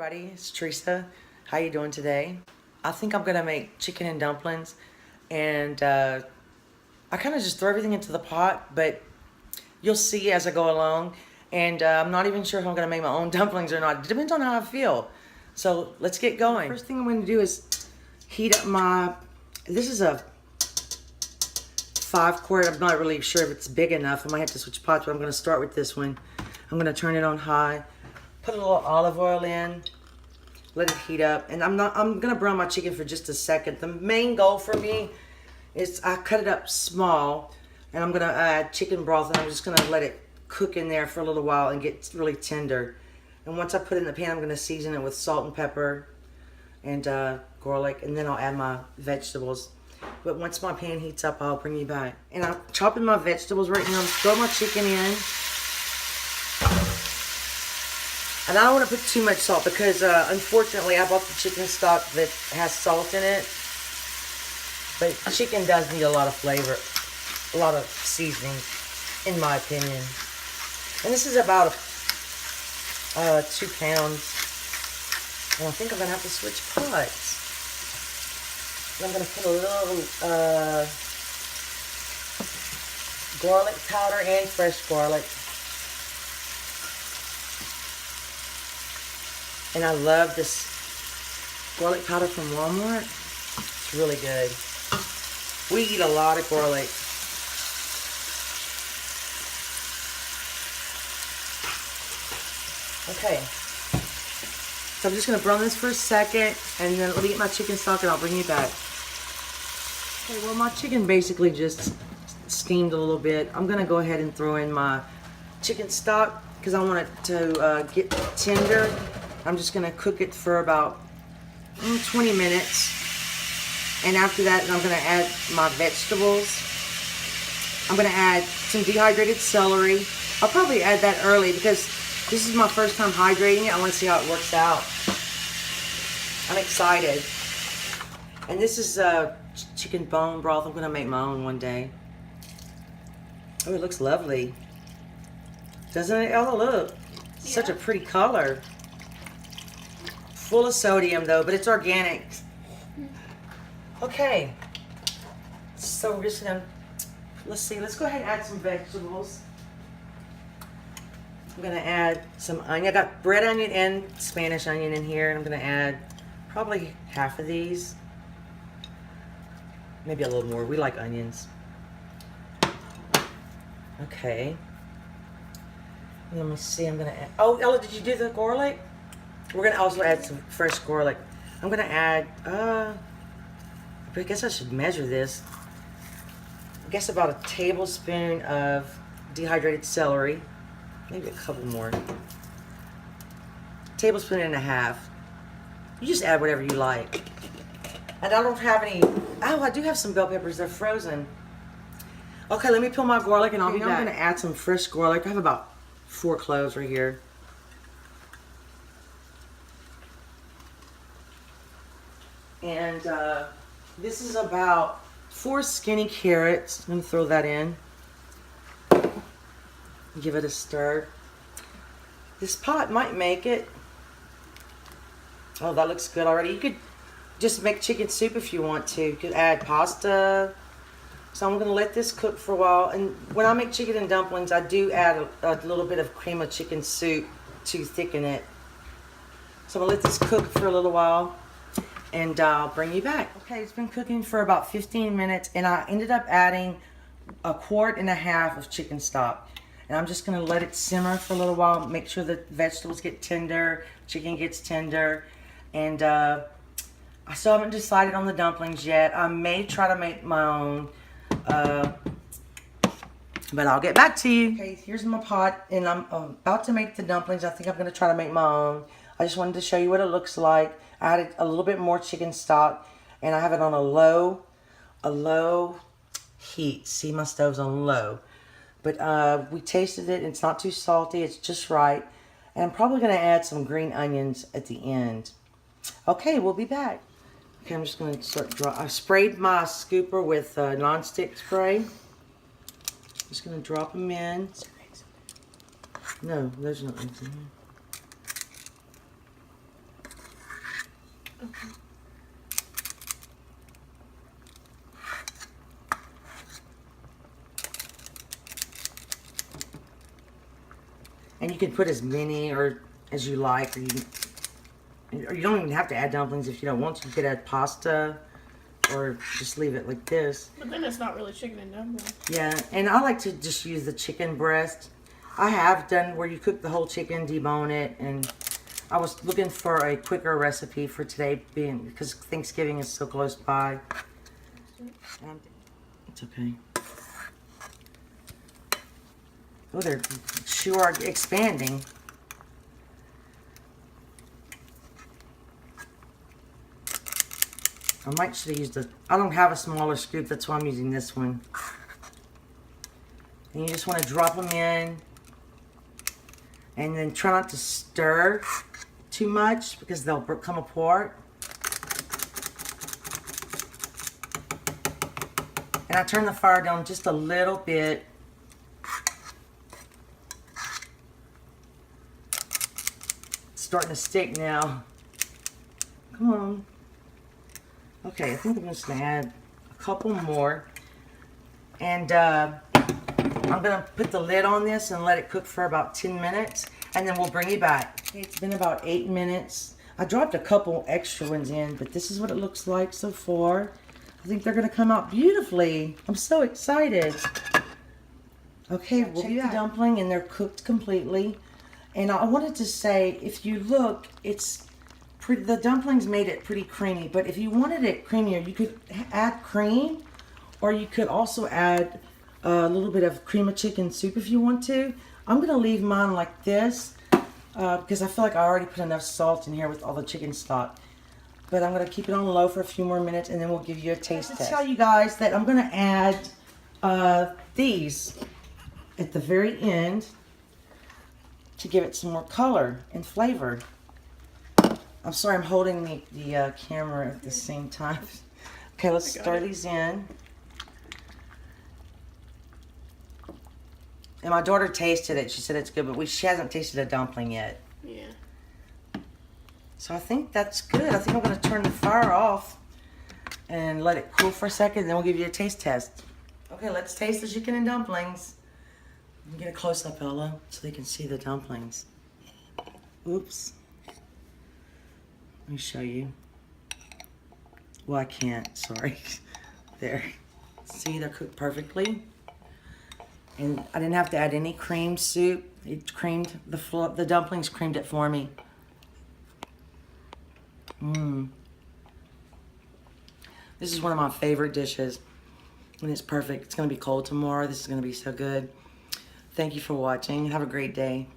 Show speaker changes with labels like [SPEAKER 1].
[SPEAKER 1] everybody, it's Tressa. How you doing today? I think I'm gonna make chicken and dumplings, and I kind of just throw everything into the pot, but you'll see as I go along, and I'm not even sure if I'm gonna make my own dumplings or not. It depends on how I feel. So let's get going. First thing I'm gonna do is heat up this is a 5-quart. I'm not really sure if it's big enough. I might have to switch pots, but I'm gonna start with this one. I'm gonna turn it on high. Put a little olive oil in, let it heat up, and I'm gonna brown my chicken for just a second. The main goal for me is I cut it up small, and I'm gonna add chicken broth, and I'm just gonna let it cook in there for a little while and get really tender. And once I put it in the pan, I'm gonna season it with salt and pepper and garlic, and then I'll add my vegetables. But once my pan heats up, I'll bring you back. And I'm chopping my vegetables right now. I'm throwing my chicken in. And I don't want to put too much salt because, unfortunately, I bought the chicken stock that has salt in it. But chicken does need a lot of flavor, a lot of seasoning, in my opinion. And this is about 2 pounds. And I think I'm going to have to switch pots. And I'm going to put a little garlic powder and fresh garlic. And I love this garlic powder from Walmart. It's really good. We eat a lot of garlic. Okay. So I'm just going to brown this for a second, and then let me get my chicken stock and I'll bring you back. Okay, well, my chicken basically just steamed a little bit. I'm going to go ahead and throw in my chicken stock because I want it to get tender. I'm just going to cook it for about 20 minutes. And after that, I'm going to add my vegetables. I'm going to add some dehydrated celery. I'll probably add that early because this is my first time hydrating it. I want to see how it works out. I'm excited. And this is chicken bone broth. I'm going to make my own one day. Oh, it looks lovely. Doesn't it? Oh, look. Yeah. Such a pretty color. Full of sodium though, but it's organic. Okay, so we're just gonna, let's go ahead and add some vegetables. I'm gonna add some onion. I got red onion and Spanish onion in here, and I'm gonna add probably half of these. Maybe a little more, we like onions. Okay. And let me see, I'm gonna add, oh Ella, did you do the garlic? We're going to also add some fresh garlic. I'm going to add, I guess I should measure this. I guess about a tablespoon of dehydrated celery. Maybe a couple more. Tablespoon and a half. You just add whatever you like. And I don't have any, oh, I do have some bell peppers. They're frozen. Okay, let me peel my garlic and I'll be back. I'm going to add some fresh garlic. I have about 4 cloves right here. And this is about 4 skinny carrots. I'm going to throw that in. Give it a stir. This pot might make it. Oh, that looks good already. You could just make chicken soup if you want to. You could add pasta. So I'm going to let this cook for a while. And when I make chicken and dumplings, I do add a little bit of cream of chicken soup to thicken it. So I'm going to let this cook for a little while. And I'll bring you back. Okay, it's been cooking for about 15 minutes, and I ended up adding 1.5 quarts of chicken stock. And I'm just going to let it simmer for a little while, make sure the vegetables get tender, chicken gets tender. And I still haven't decided on the dumplings yet. I may try to make my own, but I'll get back to you. Okay, here's my pot, and I'm about to make the dumplings. I think I'm going to try to make my own. I just wanted to show you what it looks like. I added a little bit more chicken stock, and I have it on a low heat. See, my stove's on low. But we tasted it, and it's not too salty. It's just right. And I'm probably going to add some green onions at the end. Okay, we'll be back. Okay, I'm just going to start I sprayed my scooper with non-stick spray. Just going to drop them in. No, there's no eggs in here.
[SPEAKER 2] Okay.
[SPEAKER 1] And you can put as many or as you like, or you don't even have to add dumplings if you don't want to. You could add pasta or just leave it like this.
[SPEAKER 2] But then it's not really chicken and dumplings.
[SPEAKER 1] Yeah, and I like to just use the chicken breast. I have done where you cook the whole chicken, debone it, and I was looking for a quicker recipe for today, being because Thanksgiving is so close by. It's okay. Oh, they're sure expanding. I might should have used I don't have a smaller scoop, that's why I'm using this one. And you just want to drop them in. And then try not to stir too much because they'll come apart. And I turn the fire down just a little bit. It's starting to stick now. Come on. Okay, I think I'm just going to add a couple more. And I'm going to put the lid on this and let it cook for about 10 minutes. And then we'll bring you back. Okay, it's been about 8 minutes. I dropped a couple extra ones in, but this is what it looks like so far. I think they're going to come out beautifully. I'm so excited. Okay, we'll check the dumpling, and they're cooked completely. And I wanted to say, if you look, it's pretty, the dumplings made it pretty creamy. But if you wanted it creamier, you could add cream, or you could also add a little bit of cream of chicken soup if you want to. I'm going to leave mine like this because I feel like I already put enough salt in here with all the chicken stock. But I'm going to keep it on low for a few more minutes, and then we'll give you a taste test. Tell you guys that I'm going to add these at the very end to give it some more color and flavor. I'm sorry, I'm holding the camera at the same time. Okay, let's stir these in. And my daughter tasted it. She said it's good, but she hasn't tasted a dumpling yet.
[SPEAKER 2] Yeah.
[SPEAKER 1] So I think that's good. I think I'm going to turn the fire off and let it cool for a second, then we'll give you a taste test. Okay, let's taste the chicken and dumplings. Get a close-up, Ella, so they can see the dumplings. Oops. Let me show you. Well, I can't. Sorry. There. See, they're cooked perfectly. And I didn't have to add any cream soup. It creamed the dumplings creamed it for me. This is one of my favorite dishes. And it's perfect. It's going to be cold tomorrow. This is going to be so good. Thank you for watching. Have a great day.